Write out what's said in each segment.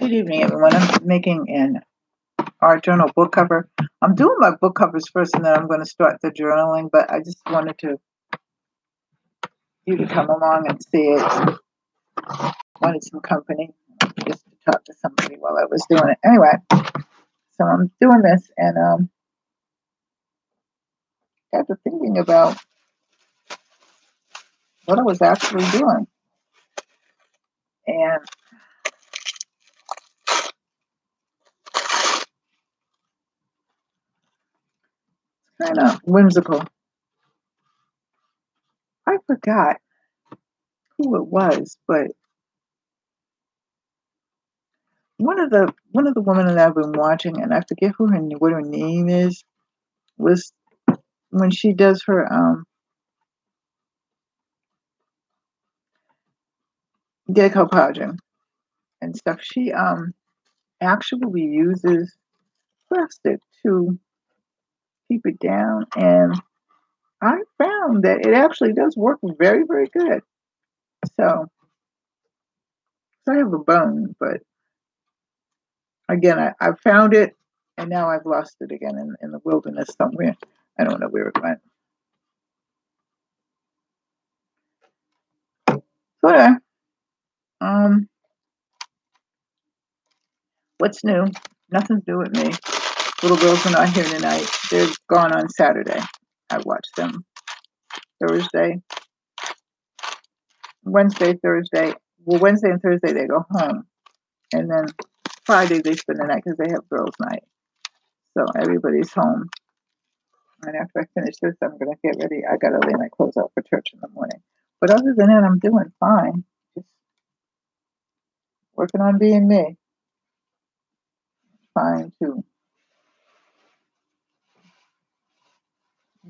Good evening, everyone. I'm making an art journal book cover. I'm doing my book covers first, and then I'm going to start the journaling. But I just wanted you to come along and see it. Wanted some company, just to talk to somebody while I was doing it. Anyway, so I'm doing this, and got to thinking about what I was actually doing, and kind of whimsical. I forgot who it was, but one of the women that I've been watching, and I forget what her name is, was when she does her decoupaging and stuff. She actually uses plastic to keep it down, and I found that it actually does work very, very good. So I have a bone, but again, I found it, and now I've lost it again in the wilderness somewhere. I don't know where it went. So anyway, um, what's new? Nothing's new with me. Little girls are not here tonight. They're gone on Saturday. I watched them Thursday, Wednesday, Thursday. Well, Wednesday and Thursday they go home, and then Friday they spend the night because they have girls' night. So everybody's home. And after I finish this, I'm gonna get ready. I gotta lay my clothes out for church in the morning. But other than that, I'm doing fine. Just working on being me. Trying to,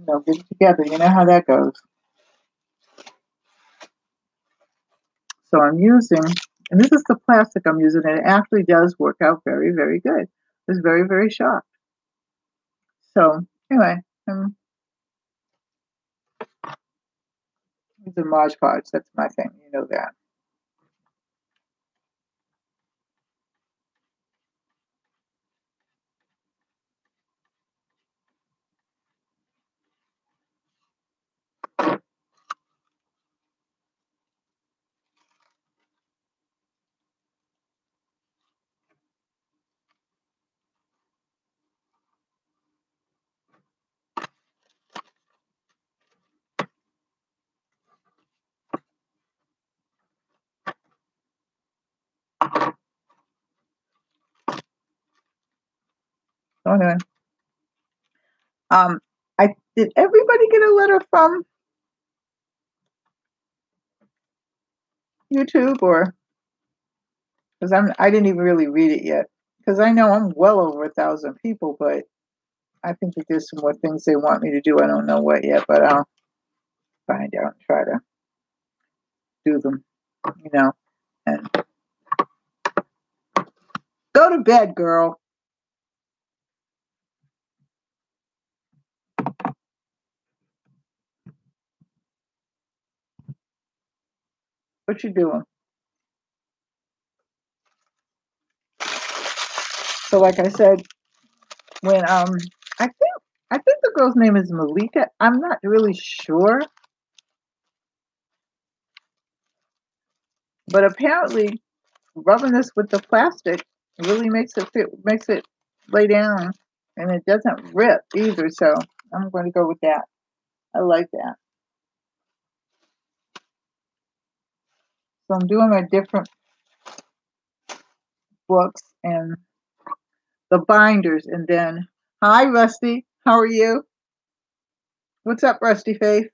get it together. You know how that goes. So I'm using, and this is the plastic I'm using, and it actually does work out very, very good. I was very, very shocked. So anyway, I'm using Mod Podge. That's my thing. You know that. So anyway, um, I did everybody get a letter from YouTube, or because I didn't even really read it yet, because I know I'm well over 1,000 people, but I think that there's some more things they want me to do. I don't know what yet, but I'll find out and try to do them, and go to bed, girl. What you doing? So like I said, when I think I think the girl's name is Malika. I'm not really sure, but apparently rubbing this with the plastic really makes it lay down, and it doesn't rip either. So I'm going to go with that. I like that. So I'm doing my different books and the binders, and then hi Rusty, how are you? What's up, Rusty Faith?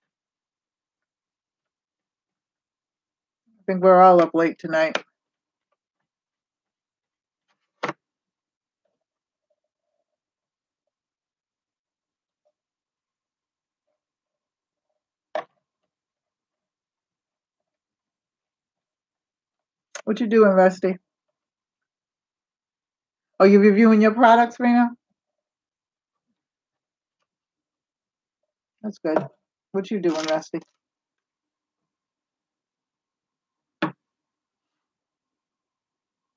I think we're all up late tonight. What you doing, Rusty? Oh, you reviewing your products right now? That's good. What you doing, Rusty?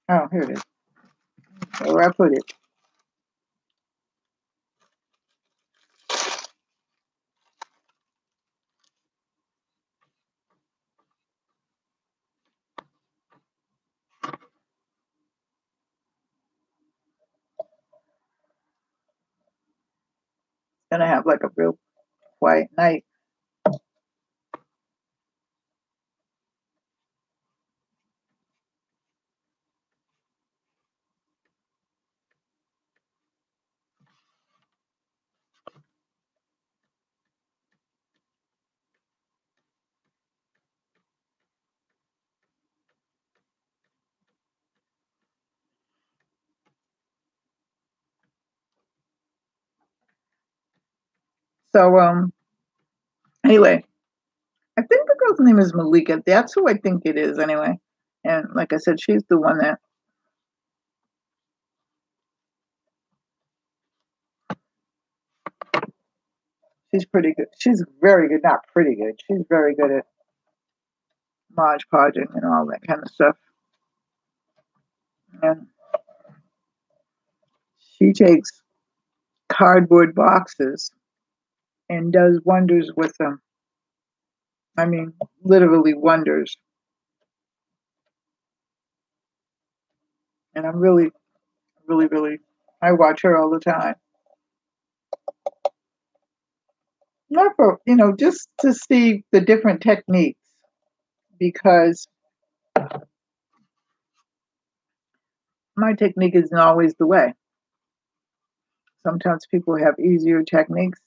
Oh, here it is. Where I put it. It's gonna have like a real quiet night. So anyway, I think the girl's name is Malika. That's who I think it is anyway. And like I said, she's the one that she's pretty good. She's very good, not pretty good. She's very good at Mod Podging and all that kind of stuff. And she takes cardboard boxes and does wonders with them. I mean, literally wonders. And I'm really, really, really, I watch her all the time. Not for, just to see the different techniques because my technique isn't always the way. Sometimes people have easier techniques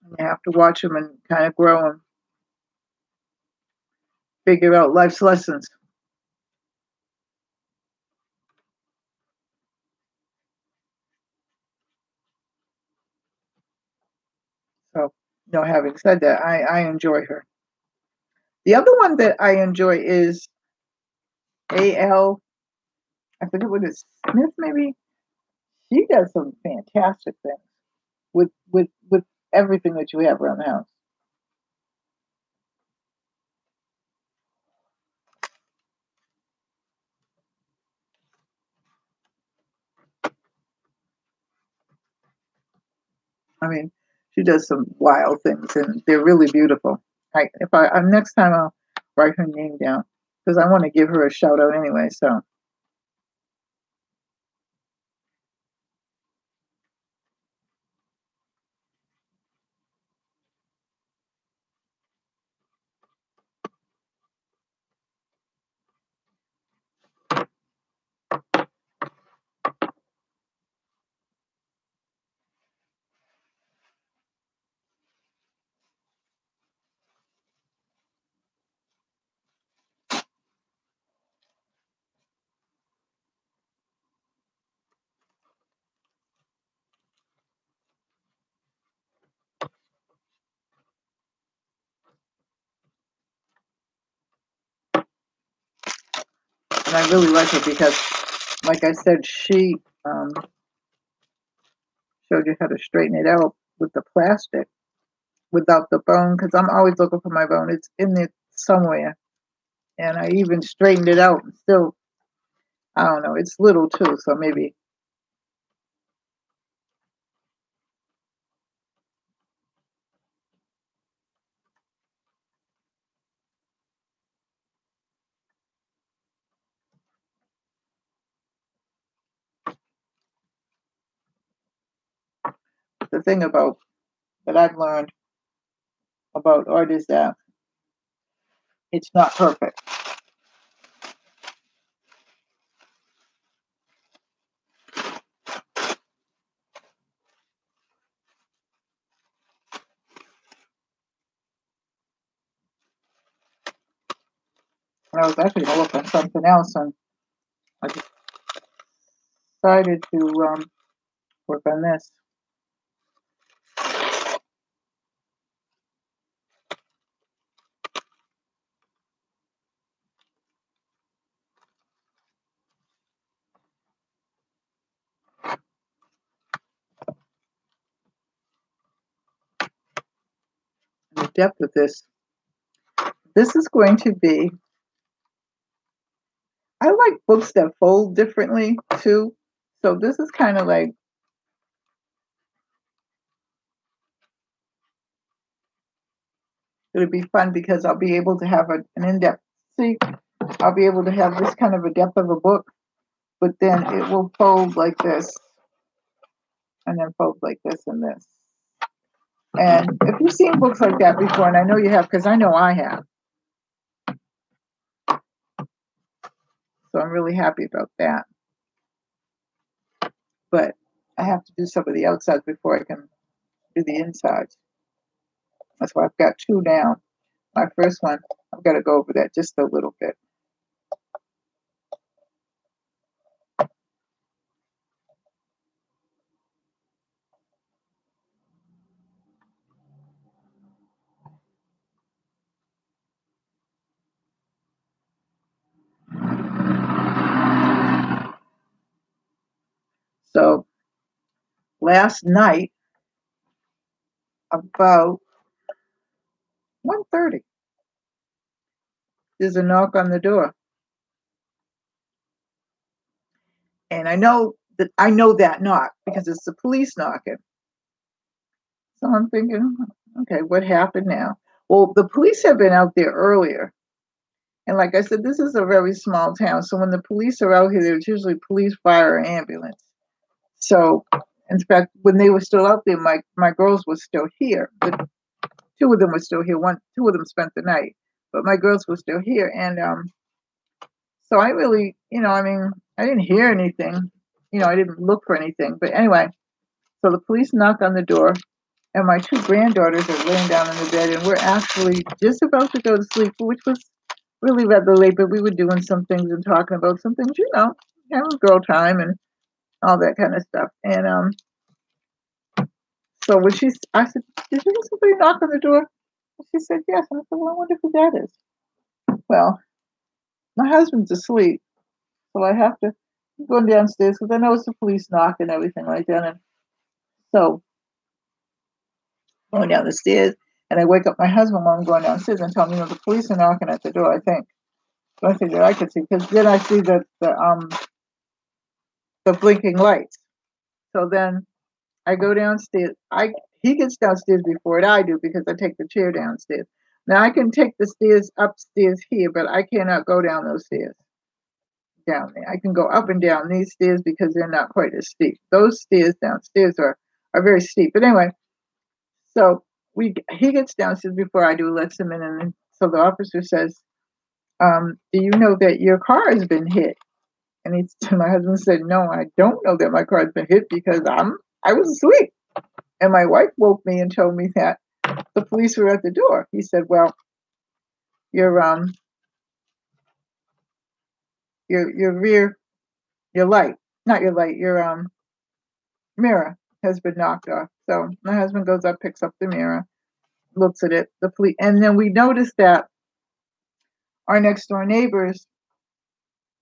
and you have to watch them and kind of grow and figure out life's lessons. So, having said that, I enjoy her. The other one that I enjoy is AL, I forget what it's, Smith maybe. She does some fantastic things with everything that you have around the house. I mean, she does some wild things, and they're really beautiful. If I next time I'll write her name down because I want to give her a shout out anyway. So and I really like her because, like I said, she showed you how to straighten it out with the plastic without the bone because I'm always looking for my bone. It's in it somewhere, and I even straightened it out. And still, I don't know. It's little too, so maybe the thing about that I've learned about art is that it's not perfect. And I was actually going to look at something else, and I decided to work on this. The depth of this. This is going to be I like books that fold differently too. So this is kind of like it'll be fun because I'll be able to have an in-depth see. I'll be able to have this kind of a depth of a book, but then it will fold like this, and then fold like this and this. And if you've seen books like that before, and I know you have, because I know I have, so I'm really happy about that. But I have to do some of the outsides before I can do the insides. That's why I've got two down. My first one, I've got to go over that just a little bit. So last night, about 1:30, there's a knock on the door. And I know that knock because it's the police knocking. So I'm thinking, okay, what happened now? Well, the police have been out there earlier. And like I said, this is a very small town. So when the police are out here, there's usually police, fire, or ambulance. So in fact, when they were still out there, my girls were still here. The two of them were still here. Two of them spent the night, but my girls were still here. And so I really, I mean, I didn't hear anything. I didn't look for anything. But anyway, so the police knock on the door, and my two granddaughters are laying down in the bed, and we're actually just about to go to sleep, which was really rather late, but we were doing some things and talking about some things, having girl time and all that kind of stuff. And so I said, "Did you hear somebody knock on the door?" And she said, "Yes." And I said, "Well, I wonder who that is." Well, my husband's asleep, so I have to go downstairs because I know it's the police knock and everything like that. And so going down the stairs, and I wake up my husband while I'm going downstairs and tell him, the police are knocking at the door, I think. So I figured I could see, because then I see the blinking lights. So then I go downstairs. He gets downstairs before I do because I take the chair downstairs. Now I can take the stairs upstairs here, but I cannot go down those stairs down there. I can go up and down these stairs because they're not quite as steep. Those stairs downstairs are very steep. But anyway, so he gets downstairs before I do, lets him in, and then, so the officer says, "Do you know that your car has been hit?" And my husband said, "No, I don't know that my car has been hit because I was asleep." And my wife woke me and told me that the police were at the door. He said, "Well, your your rear your light, not your light, your mirror has been knocked off." So my husband goes up, picks up the mirror, looks at it. The police, and then we noticed that our next door neighbor's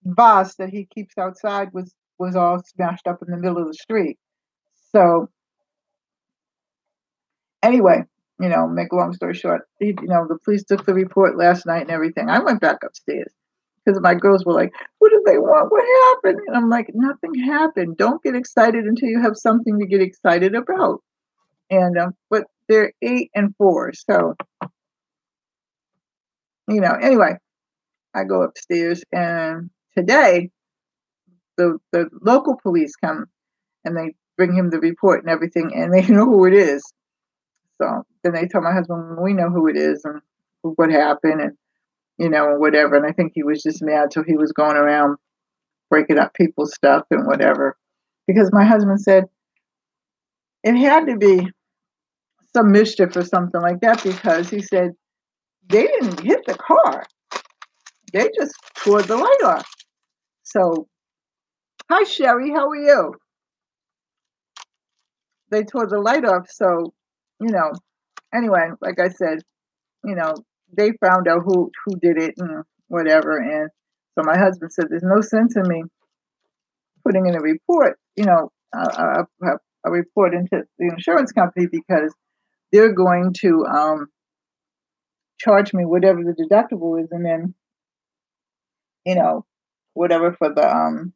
vase that he keeps outside was all smashed up in the middle of the street. So anyway, make a long story short, the police took the report last night and everything. I went back upstairs because my girls were like, "What do they want? What happened?" And I'm like, "Nothing happened. Don't get excited until you have something to get excited about." And but they're 8 and 4, so Anyway, I go upstairs, and today the local police come and they bring him the report and everything, and they know who it is. So then they tell my husband, "We know who it is and what happened," and and whatever. And I think he was just mad, so he was going around breaking up people's stuff and whatever. Because my husband said it had to be some mischief or something like that, because he said they didn't hit the car. They just tore the light off. So, hi Sherry, how are you? They tore the light off. So, you know, anyway, like I said, you know, they found out who did it and whatever. And so my husband said, "There's no sense in me putting in a report, a report into the insurance company, because they're going to charge me whatever the deductible is, and then, you know, whatever for the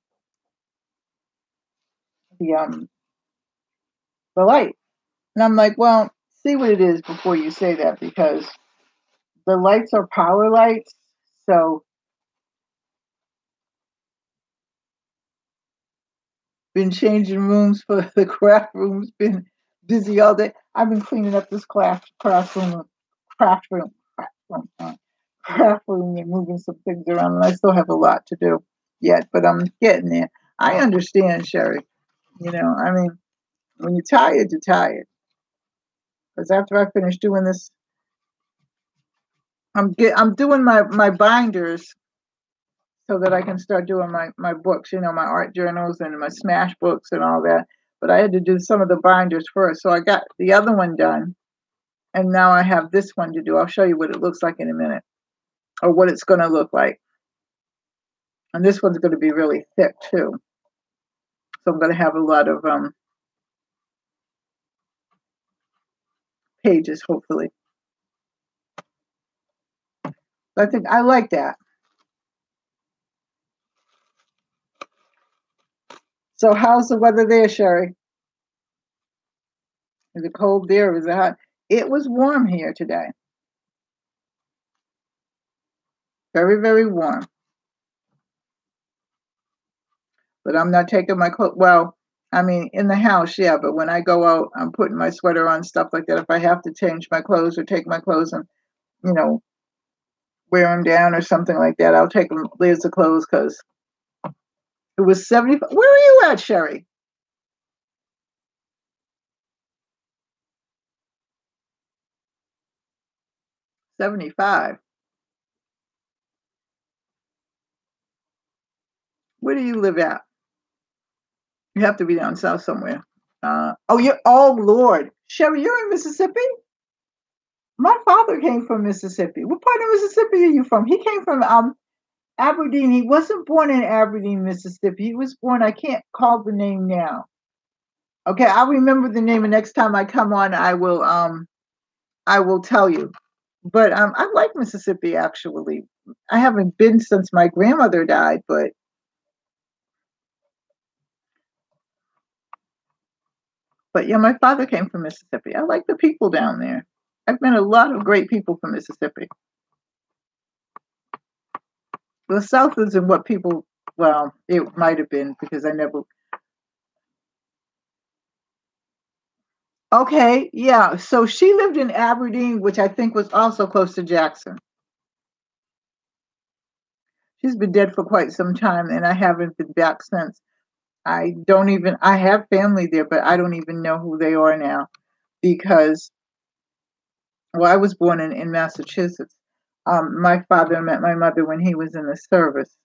the light. And I'm like, well, see what it is before you say that, because the lights are power lights. So been changing rooms for the craft rooms, been busy all day. I've been cleaning up this craft room, craft room and moving some things around, and I still have a lot to do yet, but I'm getting there. I understand, Sherry. I mean, when you're tired, you're tired. Because after I finish doing this, I'm doing my binders so that I can start doing my books, my art journals and my smash books and all that. But I had to do some of the binders first. So I got the other one done. And now I have this one to do. I'll show you what it looks like in a minute, or what it's going to look like. And this one's going to be really thick too. So I'm going to have a lot of pages, hopefully. I think I like that. So how's the weather there, Sherry? Is it cold there, or is it hot? It was warm here today. Very, very warm. But I'm not taking my clothes. Well, I mean, in the house, yeah. But when I go out, I'm putting my sweater on, stuff like that. If I have to change my clothes or take my clothes and, you know, wear them down or something like that, I'll take them layers of clothes, because it was 75. Where are you at, Sherry? 75. Where do you live at? You have to be down south somewhere. Oh, Lord. Sherry, you're in Mississippi? My father came from Mississippi. What part of Mississippi are you from? He came from Aberdeen. He wasn't born in Aberdeen, Mississippi. He was born, I can't call the name now. Okay, I'll remember the name, and next time I come on, I will tell you. But I like Mississippi, actually. I haven't been since my grandmother died, but yeah, my father came from Mississippi. I like the people down there. I've met a lot of great people from Mississippi. The South isn't what people, well, it might have been, because I never. Okay, yeah. So she lived in Aberdeen, which I think was also close to Jackson. She's been dead for quite some time, and I haven't been back since. I have family there, but I don't even know who they are now, because, well, I was born in Massachusetts. My father met my mother when he was in the service.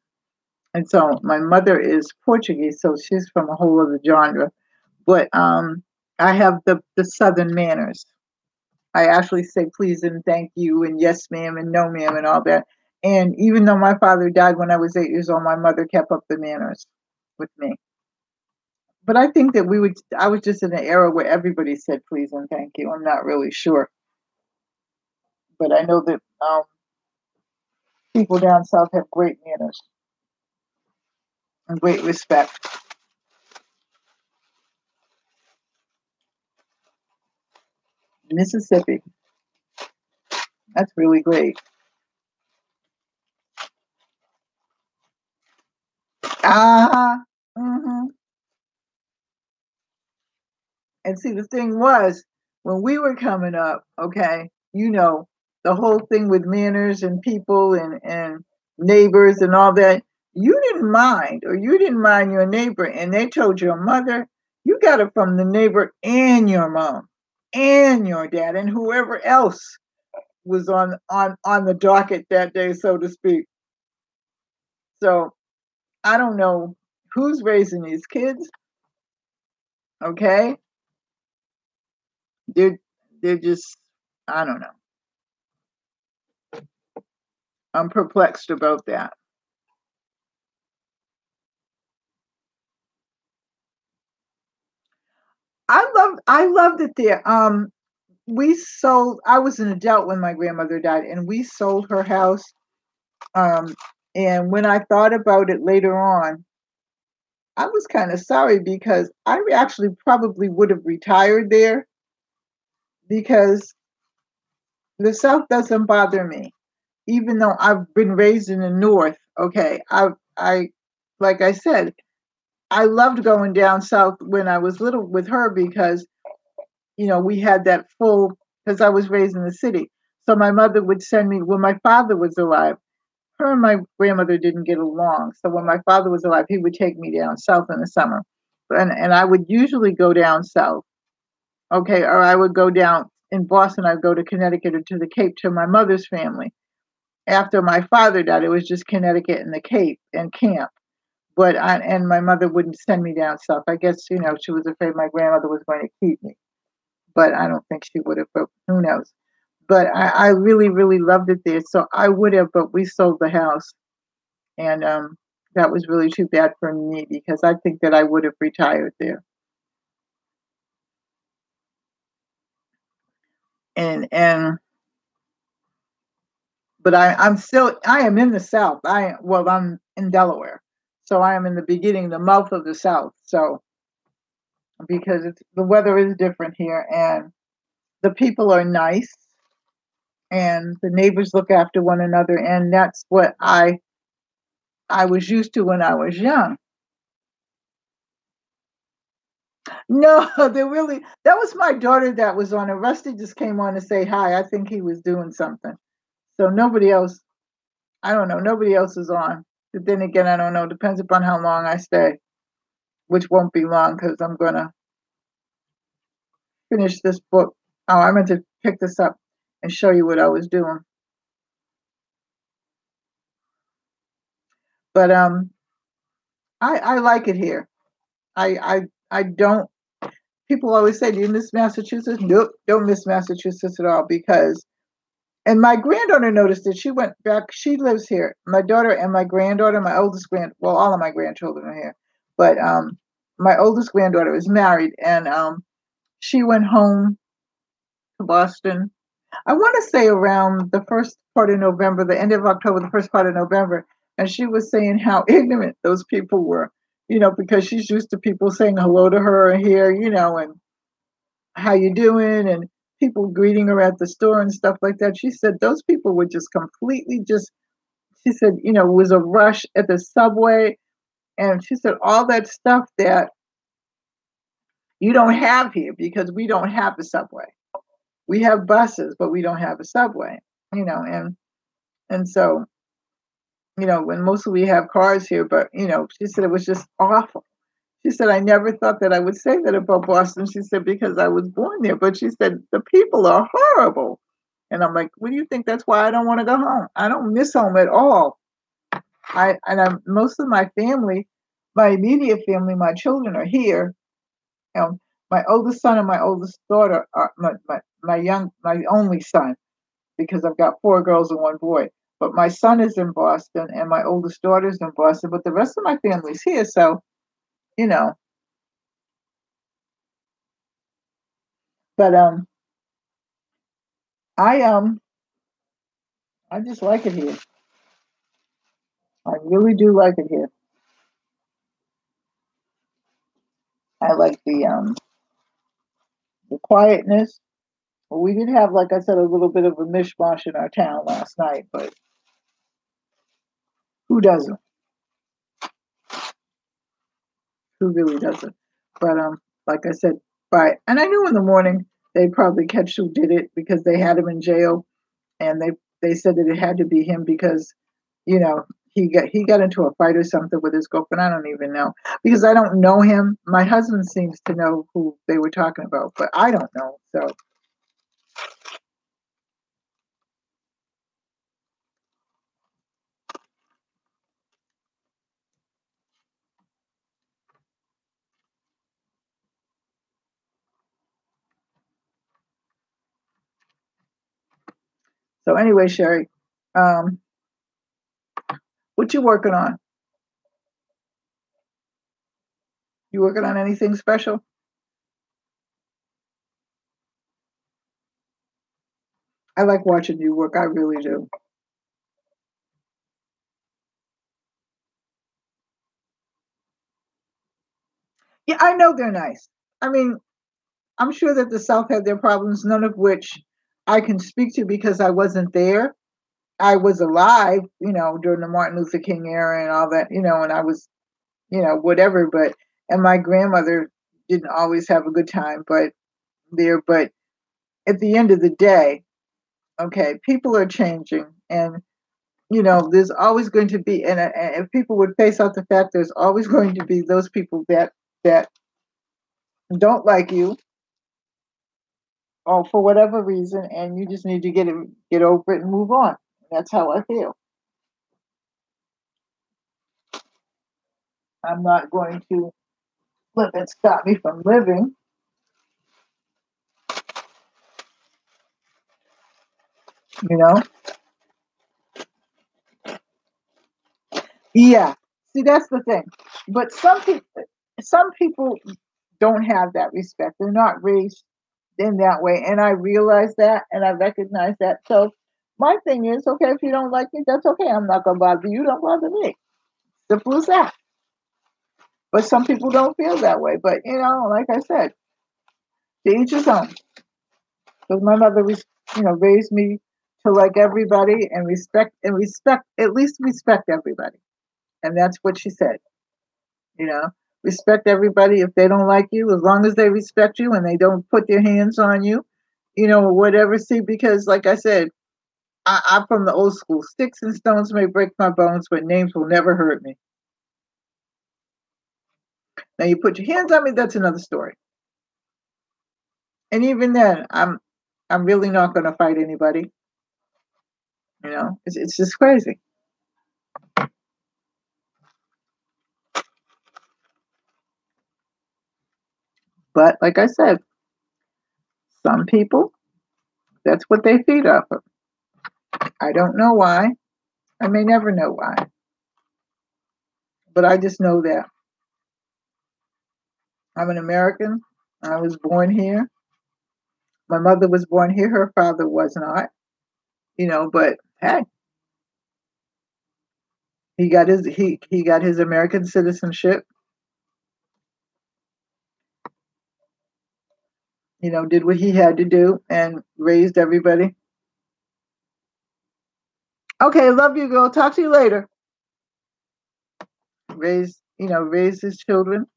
And so my mother is Portuguese, so she's from a whole other genre. But I have the Southern manners. I actually say please and thank you and yes ma'am and no ma'am and all that. And even though my father died when I was 8 years old, my mother kept up the manners with me. But I think that I was just in an era where everybody said please and thank you. I'm not really sure. But I know that people down south have great manners and great respect. Mississippi, that's really great. Uh-huh. Hmm. And see, the thing was, when we were coming up, okay, the whole thing with manners and people and neighbors and all that, you didn't mind, or you didn't mind your neighbor, and they told your mother, you got it from the neighbor and your mom and your dad and whoever else was on the docket that day, so to speak. So I don't know who's raising these kids, okay? They're just, I don't know. I'm perplexed about that. I loved it there. We sold. I was an adult when my grandmother died, and we sold her house. Um, And when I thought about it later on, I was kind of sorry because I actually probably would have retired there because the South doesn't bother me, even though I've been raised in the North. Okay, I, like I said, I loved going down south when I was little with her because we had that full because I was raised in the city. So my mother would send me when my father was alive. Her and my grandmother didn't get along. So when my father was alive, he would take me down south in the summer. And I would usually go down south. Okay, or I would go down in Boston, I'd go to Connecticut or to the Cape to my mother's family. After my father died, it was just Connecticut and the Cape and camp. And my mother wouldn't send me down south. I guess, she was afraid my grandmother was going to keep me. But I don't think she would have, but who knows? But I really, really loved it there. So I would have, but we sold the house. And that was really too bad for me because I think that I would have retired there. And but I am in the South. I'm in Delaware. So I am in the beginning, the mouth of the South. So because the weather is different here and the people are nice and the neighbors look after one another, and that's what I was used to when I was young. No, they really that was my daughter that was on it. Rusty just came on to say hi. I think he was doing something. So nobody else, I don't know, nobody else is on. But then again, I don't know. Depends upon how long I stay, which won't be long because I'm gonna finish this book. Oh, I meant to pick this up and show you what I was doing. But I like it here. I don't. People always say, "Do you miss Massachusetts?" Nope, don't miss Massachusetts at all because. And my granddaughter noticed it. She went back. She lives here. My daughter and my granddaughter, my oldest well, all of my grandchildren are here, but my oldest granddaughter is married, and she went home to Boston. I want to say around the first part of November, the end of October, the first part of November, and she was saying how ignorant those people were, because she's used to people saying hello to her here, and how you doing, and people greeting her at the store and stuff like that. She said those people were just completely just. She said, it was a rush at the subway, and she said all that stuff that you don't have here because we don't have a subway. We have buses, but we don't have a subway. And so when mostly we have cars here, but she said it was just awful. She said, I never thought that I would say that about Boston. She said, because I was born there. But she said, the people are horrible. And I'm like, what do you think? That's why I don't want to go home. I don't miss home at all. Most of my family, my immediate family, my children are here. My oldest son and my oldest daughter are my only son, because I've got four girls and one boy. But my son is in Boston and my oldest daughter is in Boston, but the rest of my family's here. So, you know, but I um I just like it here. I really do like it here. I like the quietness. Well, we did have, like I said, a little bit of a mishmash in our town last night, but who doesn't? Who really doesn't? But like I said, and I knew in the morning they'd probably catch who did it because they had him in jail, and they said that it had to be him because, you know, he got into a fight or something with his girlfriend. I don't even know because I don't know him. My husband seems to know who they were talking about, but I don't know. So anyway, Sherry, um, what you working on? You working on anything special? I like watching you work. I really do. Yeah, I know they're nice. I mean, I'm sure that the South had their problems, none of which I can speak to because I wasn't there. I was alive, during the Martin Luther King era and all that, and I was, whatever. And my grandmother didn't always have a good time, but at the end of the day, okay, people are changing, and there's always going to be, and if people would face out the fact, there's always going to be those people that don't like you, or for whatever reason, and you just need to get over it and move on. That's how I feel. I'm not going to let that stop me from living. You know? Yeah. See, that's the thing. But some people don't have that respect. They're not raised in that way, and I realize that, and I recognize that. So my thing is, okay, if you don't like me, that's okay. I'm not gonna bother you. Don't bother me. Simple as that. But some people don't feel that way. But like I said, to each his own. Because my mother, raised me to like everybody and respect, at least respect everybody. And that's what she said. You know, respect everybody if they don't like you, as long as they respect you and they don't put their hands on you, whatever. See, because like I said, I'm from the old school. Sticks and stones may break my bones, but names will never hurt me. Now you put your hands on me, that's another story. And even then, I'm really not going to fight anybody. It's just crazy. But like I said, some people, that's what they feed off of. I don't know why. I may never know why. But I just know that I'm an American. I was born here. My mother was born here. Her father was not. But hey, he got his American citizenship. Did what he had to do and raised everybody. Okay, love you, girl. Talk to you later. Raised his children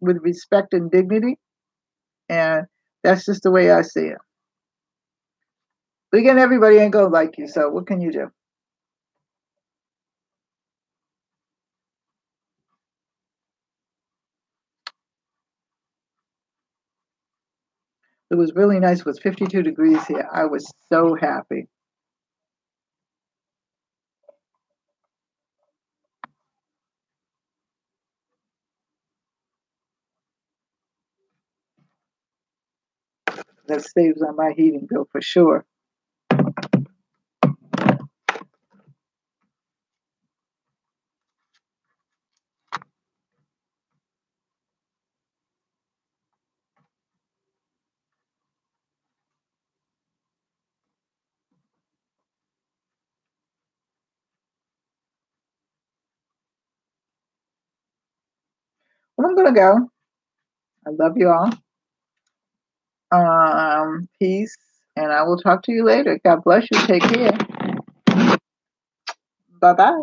with respect and dignity, and that's just the way I see it. But again, everybody ain't gonna like you, so what can you do? It was really nice. It was 52 degrees here. I was so happy. That saves on my heating bill for sure. Well, I'm gonna go. I love you all. Peace, and I will talk to you later. God bless you. Take care. Bye bye.